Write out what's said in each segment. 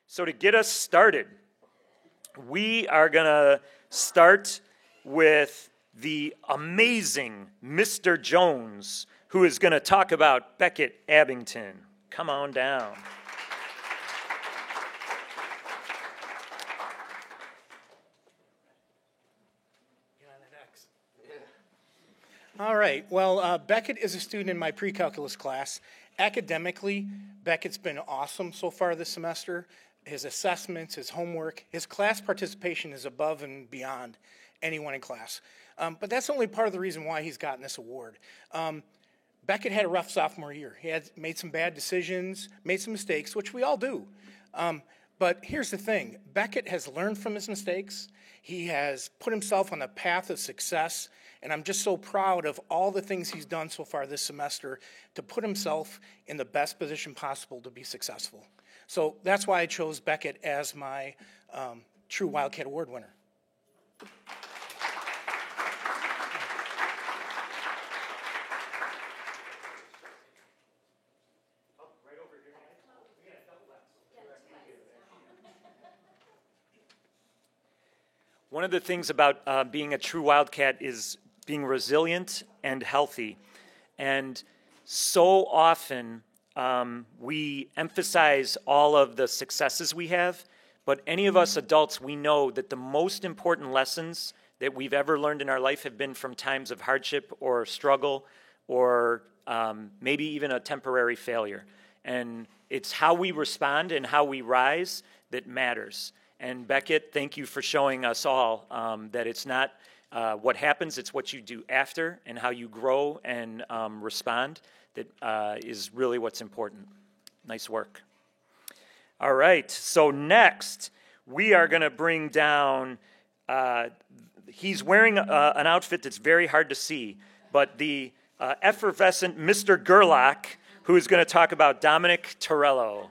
So to get us started, we are going to start with the amazing Mr. Jones, who is going to talk about Beckett Abington. Come on down. All right. Well, Beckett is a student in my pre-calculus class. Academically, Beckett's been awesome so far this semester. His assessments, his homework, his class participation is above and beyond anyone in class. But that's only part of the reason why he's gotten this award. Beckett had a rough sophomore year. He had made some bad decisions, made some mistakes, which we all do. But here's the thing. Beckett has learned from his mistakes. He has put himself on the path of success, and I'm just so proud of all the things he's done so far this semester to put himself in the best position possible to be successful. So that's why I chose Beckett as my True Wildcat Award winner. One of the things about being a true Wildcat is being resilient and healthy. And so often we emphasize all of the successes we have, but any of us adults, we know that the most important lessons that we've ever learned in our life have been from times of hardship or struggle or maybe even a temporary failure. And it's how we respond and how we rise that matters. And Beckett, thank you for showing us all that it's not what happens, it's what you do after and how you grow and respond that is really what's important. Nice work. All right, so next we are going to bring down, he's wearing an outfit that's very hard to see, but the effervescent Mr. Gerlach, who is going to talk about Dominic Torello.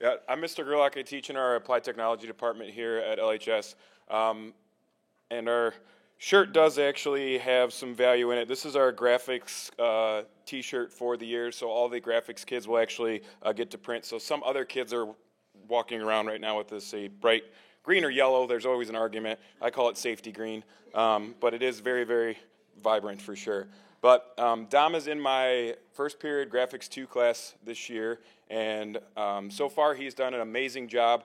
Yeah, I'm Mr. Gerlach. I teach in our Applied Technology department here at LHS. And our shirt does actually have some value in it. This is our graphics t-shirt for the year, so all the graphics kids will actually get to print. So some other kids are walking around right now with this a bright green or yellow. There's always an argument. I call it safety green, but it is very, very vibrant for sure. But Dom is in my first period Graphics 2 class this year, and so far he's done an amazing job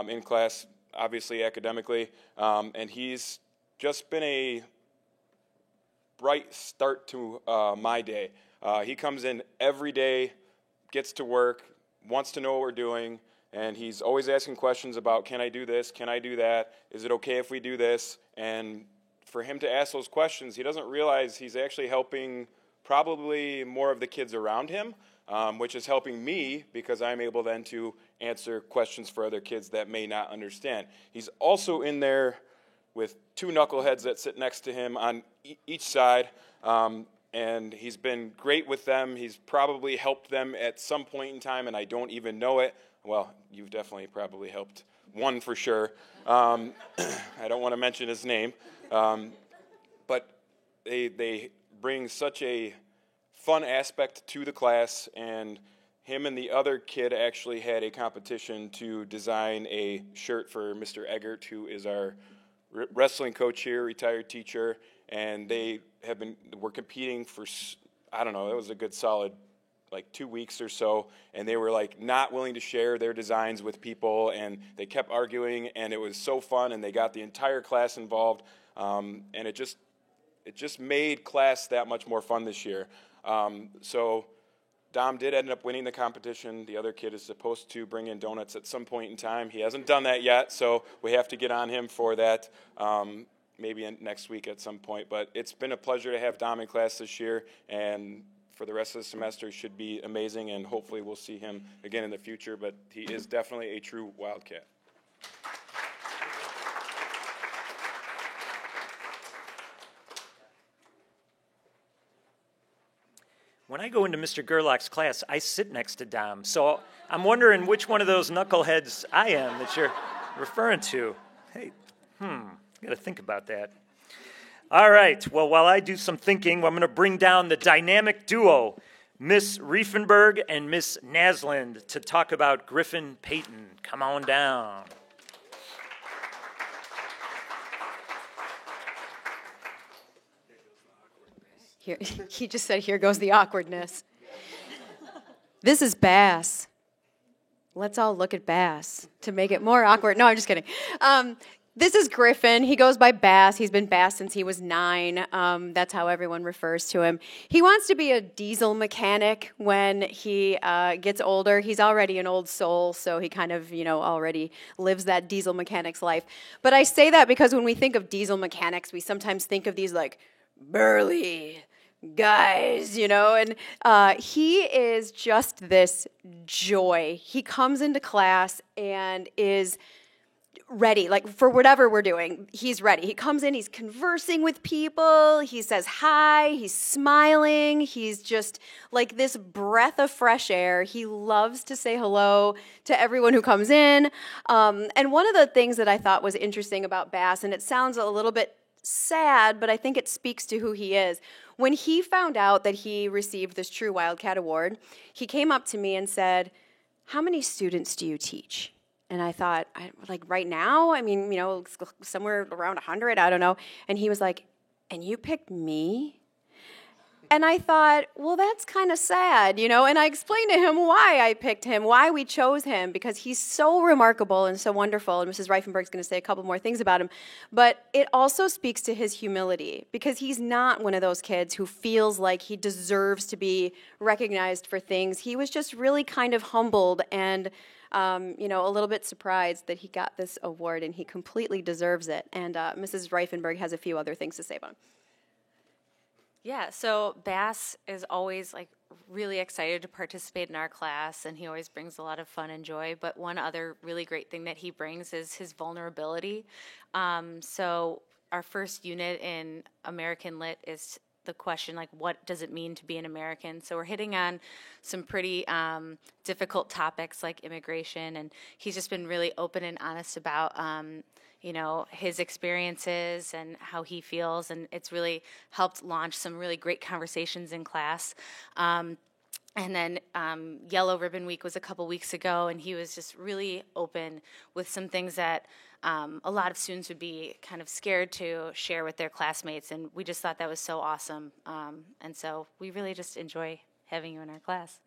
in class, obviously academically, and he's just been a bright start to my day. He comes in every day, gets to work, wants to know what we're doing, and he's always asking questions about, can I do this, can I do that, is it okay if we do this, and for him to ask those questions, he doesn't realize he's actually helping probably more of the kids around him, which is helping me because I'm able then to answer questions for other kids that may not understand. He's also in there with two knuckleheads that sit next to him on each side, and he's been great with them. He's probably helped them at some point in time, and I don't even know it. Well, you've definitely probably helped one for sure. I don't want to mention his name. But they bring such a fun aspect to the class, and him and the other kid actually had a competition to design a shirt for Mr. Eggert, who is our wrestling coach here, retired teacher, and were competing for, I don't know, it was a good solid like 2 weeks or so, and they were like not willing to share their designs with people, and they kept arguing, and it was so fun, and they got the entire class involved. And it just made class that much more fun this year. So Dom did end up winning the competition. The other kid is supposed to bring in donuts at some point in time. He hasn't done that yet, so we have to get on him for that maybe next week at some point. But it's been a pleasure to have Dom in class this year, and for the rest of the semester should be amazing, and hopefully we'll see him again in the future. But he is definitely a true Wildcat. When I go into Mr. Gerlach's class, I sit next to Dom. So I'm wondering which one of those knuckleheads I am that you're referring to. Hey, got to think about that. All right, well, while I do some thinking, I'm going to bring down the dynamic duo Miss Riefenberg and Miss Nasland to talk about Griffin Payton. Come on down. Here, he just said, here goes the awkwardness. This is Bass. Let's all look at Bass to make it more awkward. No, I'm just kidding. This is Griffin. He goes by Bass. He's been Bass since he was 9. That's how everyone refers to him. He wants to be a diesel mechanic when he gets older. He's already an old soul, so he kind of, already lives that diesel mechanic's life. But I say that because when we think of diesel mechanics, we sometimes think of these like burly guys, and he is just this joy. He comes into class and is ready, like for whatever we're doing, he's ready. He comes in, he's conversing with people, he says hi, he's smiling, he's just like this breath of fresh air. He loves to say hello to everyone who comes in. And one of the things that I thought was interesting about Bass, and it sounds a little bit sad, but I think it speaks to who he is. When he found out that he received this True Wildcat Award, he came up to me and said, "How many students do you teach?" And I thought, like right now, somewhere around 100, I don't know. And he was like, "And you picked me?" And I thought, well, that's kind of sad, And I explained to him why I picked him, why we chose him, because he's so remarkable and so wonderful. And Mrs. Reifenberg's going to say a couple more things about him. But it also speaks to his humility, because he's not one of those kids who feels like he deserves to be recognized for things. He was just really kind of humbled and a little bit surprised that he got this award, and he completely deserves it. And Mrs. Reifenberg has a few other things to say about him. Yeah, so Bass is always really excited to participate in our class, and he always brings a lot of fun and joy. But one other really great thing that he brings is his vulnerability. So our first unit in American Lit is the question, what does it mean to be an American? So we're hitting on some pretty difficult topics like immigration, and he's just been really open and honest about his experiences and how he feels, and it's really helped launch some really great conversations in class. And then Yellow Ribbon Week was a couple weeks ago, and he was just really open with some things that a lot of students would be kind of scared to share with their classmates, and we just thought that was so awesome. And so we really just enjoy having you in our class.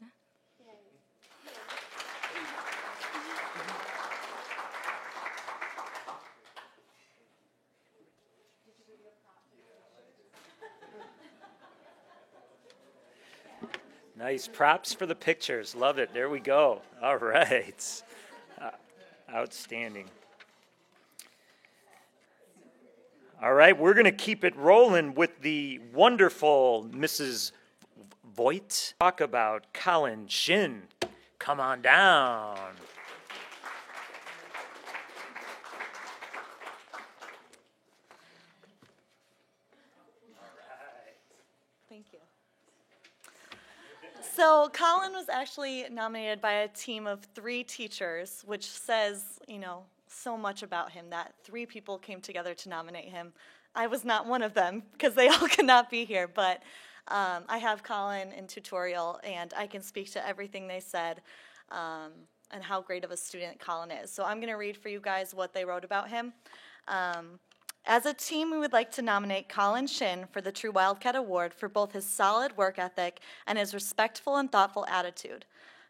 Nice props for the pictures. Love it. There we go. All right. Outstanding. All right, we're going to keep it rolling with the wonderful Mrs. Voigt. Talk about Colin Shin. Come on down. Thank you. So Colin was actually nominated by a team of 3 teachers, which says, so much about him that 3 people came together to nominate him. I was not one of them because they all could not be here, but I have Colin in tutorial, and I can speak to everything they said and how great of a student Colin is. So I'm going to read for you guys what they wrote about him. As a team, we would like to nominate Colin Shin for the True Wildcat Award for both his solid work ethic and his respectful and thoughtful attitude.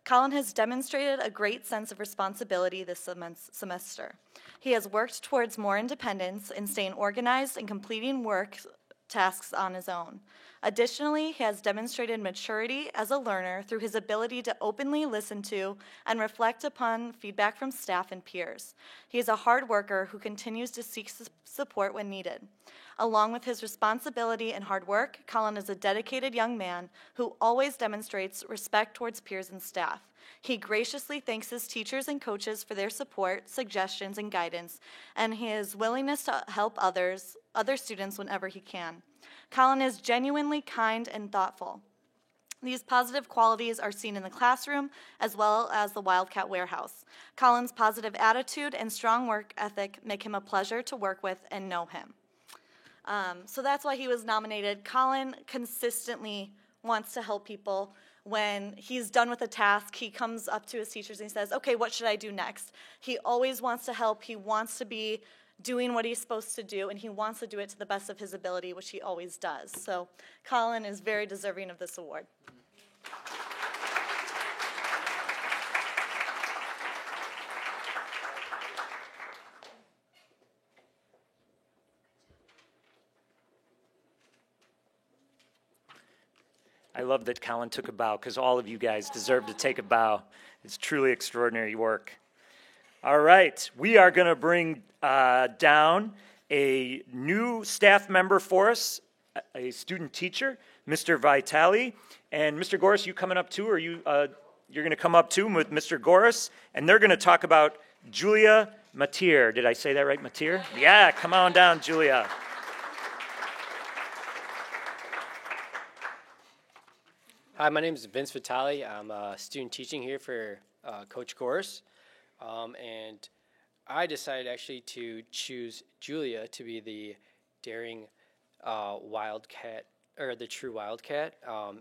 Colin has demonstrated a great sense of responsibility this semester. He has worked towards more independence in staying organized and completing work tasks on his own. Additionally, he has demonstrated maturity as a learner through his ability to openly listen to and reflect upon feedback from staff and peers. He is a hard worker who continues to seek support when needed. Along with his responsibility and hard work, Colin is a dedicated young man who always demonstrates respect towards peers and staff. He graciously thanks his teachers and coaches for their support, suggestions, and guidance, and his willingness to help other students whenever he can. Colin is genuinely kind and thoughtful. These positive qualities are seen in the classroom as well as the Wildcat Warehouse. Colin's positive attitude and strong work ethic make him a pleasure to work with and know him. So that's why he was nominated. Colin consistently wants to help people. When he's done with a task, he comes up to his teachers and he says, okay, what should I do next? He always wants to help. He wants to be doing what he's supposed to do, and he wants to do it to the best of his ability, which he always does. So Colin is very deserving of this award. I love that Colin took a bow, because all of you guys deserve to take a bow. It's truly extraordinary work. All right, we are going to bring down a new staff member for us, a student teacher, Mr. Vitale. And Mr. Goris, you coming up too, or you're going to come up too with Mr. Goris, and they're going to talk about Julia Matier. Did I say that right, Matier? Yeah, come on down, Julia. Hi, my name is Vince Vitale. I'm student teaching here for Coach Goris. And I decided actually to choose Julia to be the daring wildcat, or the true wildcat.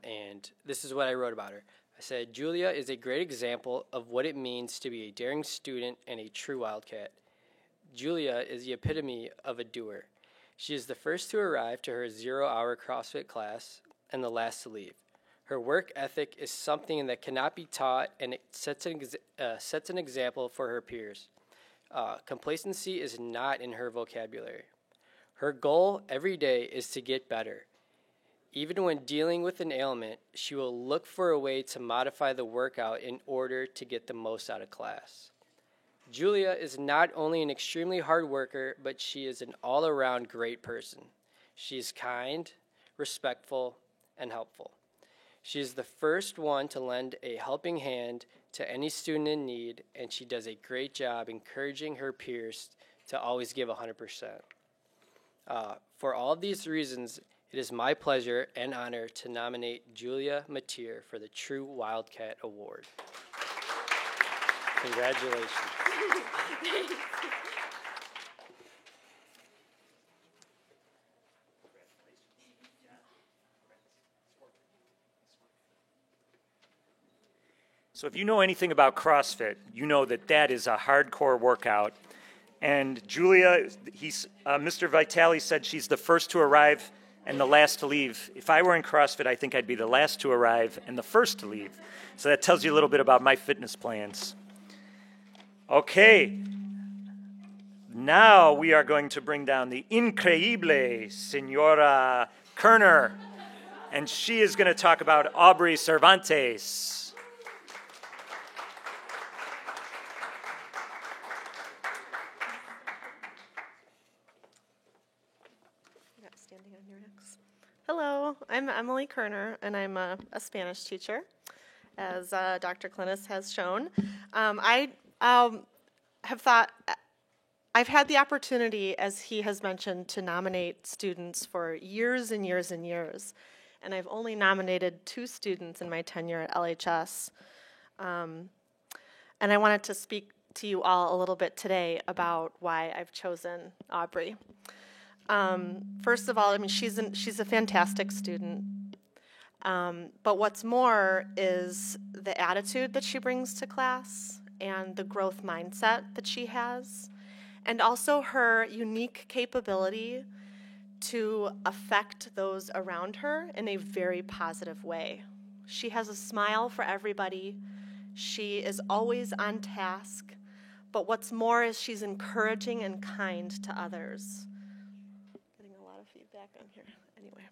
And this is what I wrote about her. I said, Julia is a great example of what it means to be a daring student and a true wildcat. Julia is the epitome of a doer. She is the first to arrive to her 0-hour CrossFit class and the last to leave. Her work ethic is something that cannot be taught, and it sets an example for her peers. Complacency is not in her vocabulary. Her goal every day is to get better. Even when dealing with an ailment, she will look for a way to modify the workout in order to get the most out of class. Julia is not only an extremely hard worker, but she is an all-around great person. She is kind, respectful, and helpful. She is the first one to lend a helping hand to any student in need, and she does a great job encouraging her peers to always give 100%. For all of these reasons, it is my pleasure and honor to nominate Julia Matier for the True Wildcat Award. Congratulations. So if you know anything about CrossFit, you know that that is a hardcore workout. And Julia, Mr. Vitale said she's the first to arrive and the last to leave. If I were in CrossFit, I think I'd be the last to arrive and the first to leave. So that tells you a little bit about my fitness plans. Okay. Now we are going to bring down the increíble Senora Kerner. And she is going to talk about Aubrey Cervantes. Hello, I'm Emily Kerner, and I'm a Spanish teacher, as Dr. Clinnis has shown. I have thought, I've had the opportunity, as he has mentioned, to nominate students for years and years and years, and I've only nominated 2 students in my tenure at LHS. And I wanted to speak to you all a little bit today about why I've chosen Aubrey. First of all, I mean, she's a fantastic student. But what's more is the attitude that she brings to class and the growth mindset that she has, and also her unique capability to affect those around her in a very positive way. She has a smile for everybody. She is always on task. But what's more is she's encouraging and kind to others. Back on here, anyway.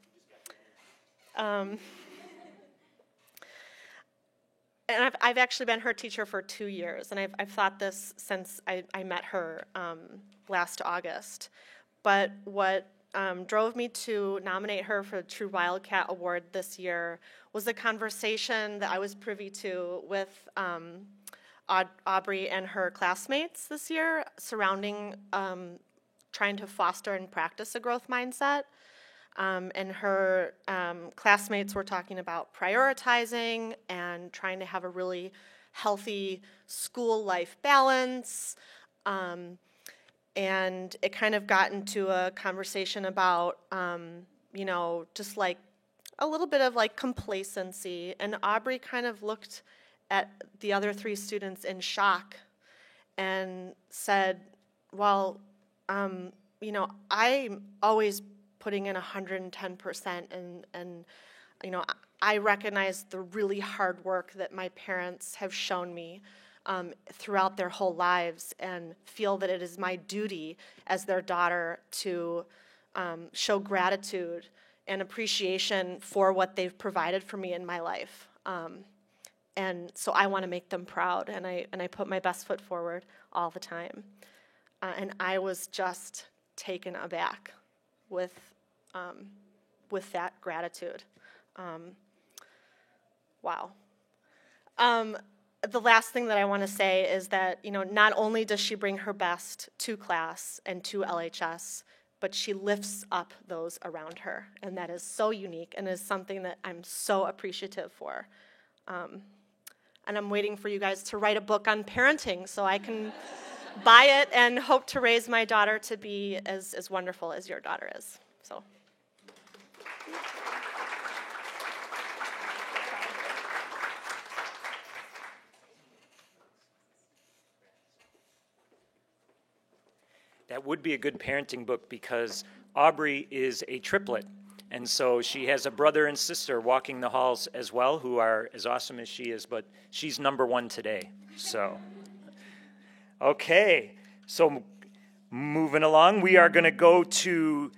And I've actually been her teacher for 2 years, and I've thought this since I met her last August. But what drove me to nominate her for the True Wildcat Award this year was a conversation that I was privy to with Aubrey and her classmates this year surrounding trying to foster and practice a growth mindset. And her classmates were talking about prioritizing and trying to have a really healthy school-life balance. And it kind of got into a conversation about, just like a little bit of like complacency, and Aubrey kind of looked at the other 3 students in shock and said, well, you know, I'm always putting in 110%, and you know, I recognize the really hard work that my parents have shown me throughout their whole lives, and feel that it is my duty as their daughter to show gratitude and appreciation for what they've provided for me in my life. And so I want to make them proud, and I put my best foot forward all the time. And I was just taken aback with that gratitude. Wow. The last thing that I want to say is that, you know, not only does she bring her best to class and to LHS, but she lifts up those around her, and that is so unique and is something that I'm so appreciative for. And I'm waiting for you guys to write a book on parenting so I can buy it and hope to raise my daughter to be as wonderful as your daughter is. So. That would be a good parenting book because Aubrey is a triplet. And so she has a brother and sister walking the halls as well who are as awesome as she is, but she's number 1 today. So, okay. So moving along, we are going to go to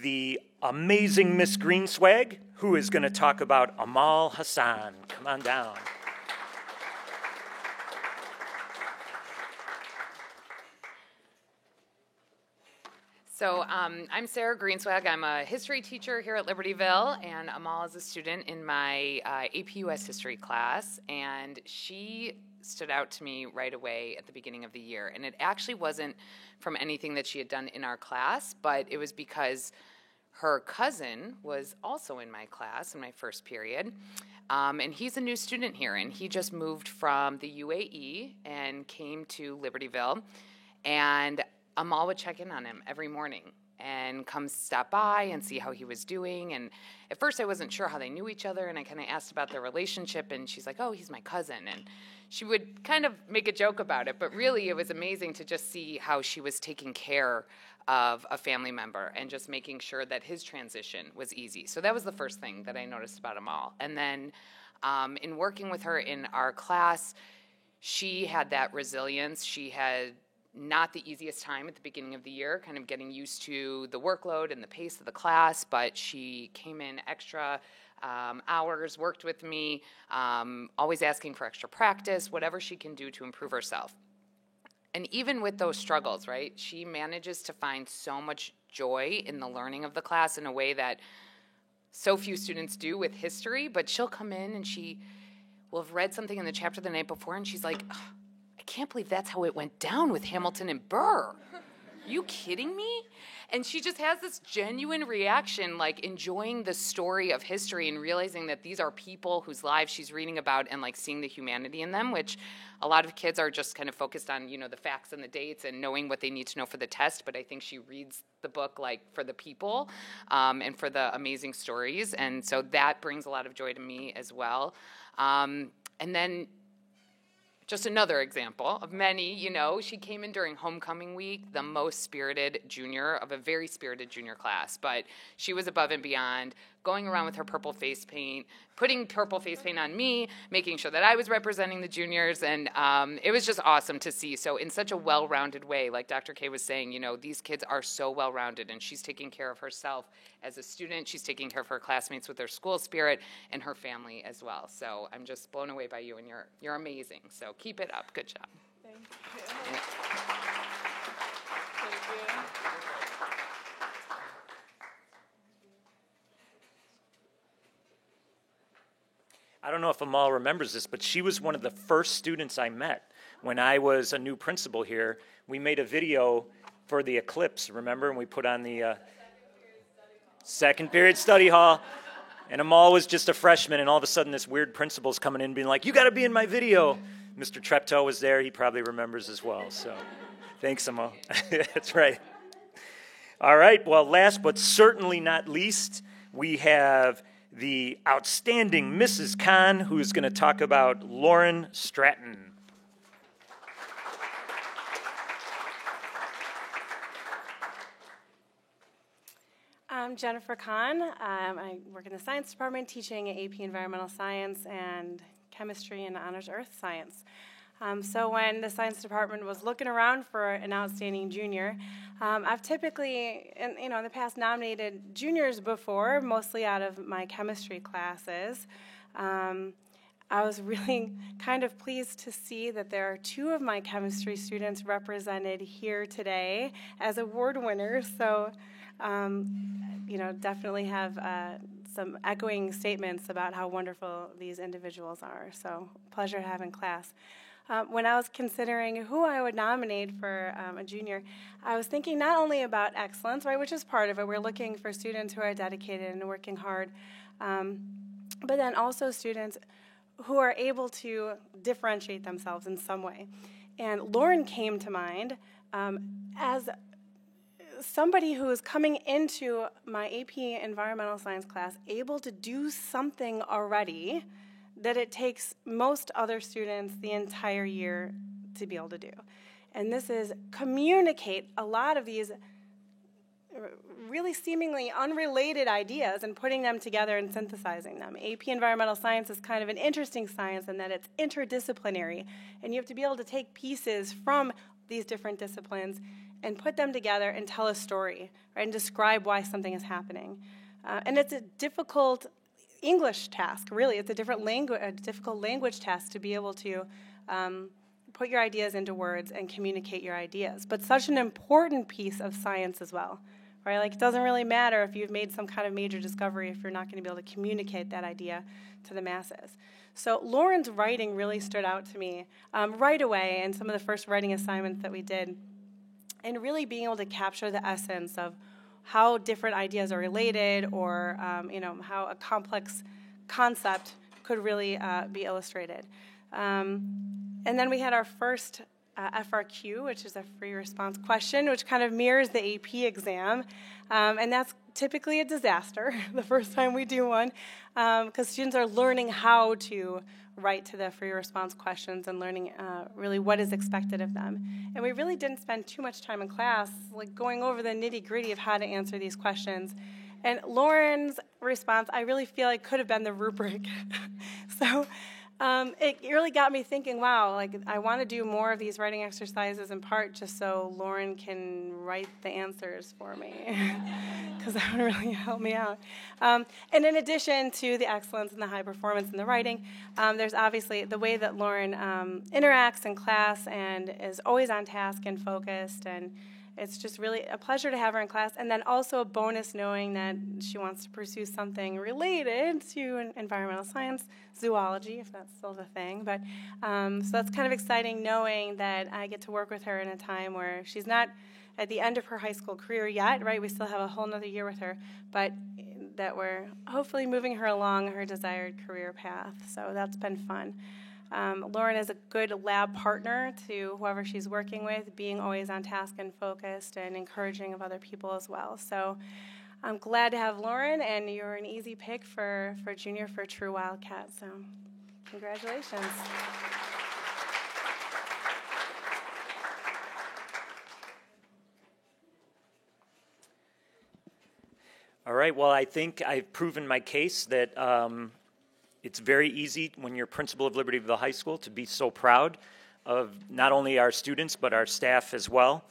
the amazing Miss Greenswag, who is going to talk about Amal Hassan. Come on down. So I'm Sarah Greenswag. I'm a history teacher here at Libertyville, and Amal is a student in my AP US history class, and she stood out to me right away at the beginning of the year. And it actually wasn't from anything that she had done in our class, but it was because her cousin was also in my class in my first period, and he's a new student here, and he just moved from the UAE and came to Libertyville, and Amal would check in on him every morning and come stop by and see how he was doing. And at first I wasn't sure how they knew each other, and I kind of asked about their relationship, and she's like, oh, he's my cousin. And she would kind of make a joke about it, but really it was amazing to just see how she was taking care of a family member and just making sure that his transition was easy. So that was the first thing that I noticed about Amal. And then in working with her in our class, she had that resilience. She had not the easiest time at the beginning of the year, kind of getting used to the workload and the pace of the class, but she came in extra hours, worked with me, always asking for extra practice, whatever she can do to improve herself. And even with those struggles, right, she manages to find so much joy in the learning of the class in a way that so few students do with history, but she'll come in and she will have read something in the chapter the night before, and she's like, I can't believe that's how it went down with Hamilton and Burr. Are you kidding me? And she just has this genuine reaction, like enjoying the story of history and realizing that these are people whose lives she's reading about and like seeing the humanity in them, which a lot of kids are just kind of focused on, you know, the facts and the dates and knowing what they need to know for the test. But I think she reads the book like for the people and for the amazing stories. And so that brings a lot of joy to me as well. And then just another example of many, you know, she came in during homecoming week, the most spirited junior of a very spirited junior class, but she was above and beyond, going around with her purple face paint, putting purple face paint on me, making sure that I was representing the juniors, and it was just awesome to see. So in such a well-rounded way, like Dr. K was saying, you know, these kids are so well-rounded, and she's taking care of herself as a student. She's taking care of her classmates with their school spirit and her family as well. So I'm just blown away by you, and you're amazing. So keep it up. Good job. Thank you. Yeah. Thank you. I don't know if Amal remembers this, but she was one of the first students I met when I was a new principal here. We made a video for the eclipse, remember? And we put on the second period study hall. And Amal was just a freshman, and all of a sudden this weird principal's coming in being like, you got to be in my video. Mr. Treptow was there. He probably remembers as well. So thanks, Amal. That's right. All right. Well, last but certainly not least, we have the outstanding Mrs. Kahn, who's going to talk about Lauren Stratton. I'm Jennifer Kahn. I work in the science department teaching AP Environmental Science and Chemistry and Honors Earth Science. So when the science department was looking around for an outstanding junior, I've typically, in the past, nominated juniors before, mostly out of my chemistry classes. I was really kind of pleased to see that there are 2 of my chemistry students represented here today as award winners. So, definitely have some echoing statements about how wonderful these individuals are. So, pleasure to have in class. When I was considering who I would nominate for a junior, I was thinking not only about excellence, right, which is part of it. We're looking for students who are dedicated and working hard, but then also students who are able to differentiate themselves in some way. And Lauren came to mind as somebody who is coming into my AP Environmental Science class able to do something already that it takes most other students the entire year to be able to do. And this is communicate a lot of these really seemingly unrelated ideas and putting them together and synthesizing them. AP Environmental Science is kind of an interesting science in that it's interdisciplinary, and you have to be able to take pieces from these different disciplines and put them together and tell a story, right, and describe why something is happening. And it's a difficult English task, really. It's a difficult language task to be able to put your ideas into words and communicate your ideas. But such an important piece of science as well, right? Like, it doesn't really matter if you've made some kind of major discovery if you're not going to be able to communicate that idea to the masses. So Lauren's writing really stood out to me right away in some of the first writing assignments that we did, and really being able to capture the essence of how different ideas are related, or how a complex concept could really be illustrated. And then we had our first FRQ, which is a free response question, which kind of mirrors the AP exam. And that's typically a disaster the first time we do one, because students are learning how to write to the free response questions and learning really what is expected of them. And we really didn't spend too much time in class like going over the nitty-gritty of how to answer these questions. And Lauren's response, I really feel like could have been the rubric. So it really got me thinking, wow, like I want to do more of these writing exercises, in part just so Lauren can write the answers for me, because that would really help me out. And in addition to the excellence and the high performance in the writing, there's obviously the way that Lauren interacts in class and is always on task and focused, and it's just really a pleasure to have her in class. And then also a bonus knowing that she wants to pursue something related to environmental science, zoology, if that's still the thing. But so that's kind of exciting knowing that I get to work with her in a time where she's not at the end of her high school career yet, right? We still have a whole nother year with her, but that we're hopefully moving her along her desired career path. So that's been fun. Lauren is a good lab partner to whoever she's working with, being always on task and focused and encouraging of other people as well. So I'm glad to have Lauren, and you're an easy pick for junior for True Wildcat. So congratulations. All right, well, I think I've proven my case that it's very easy when you're principal of Libertyville High School to be so proud of not only our students but our staff as well.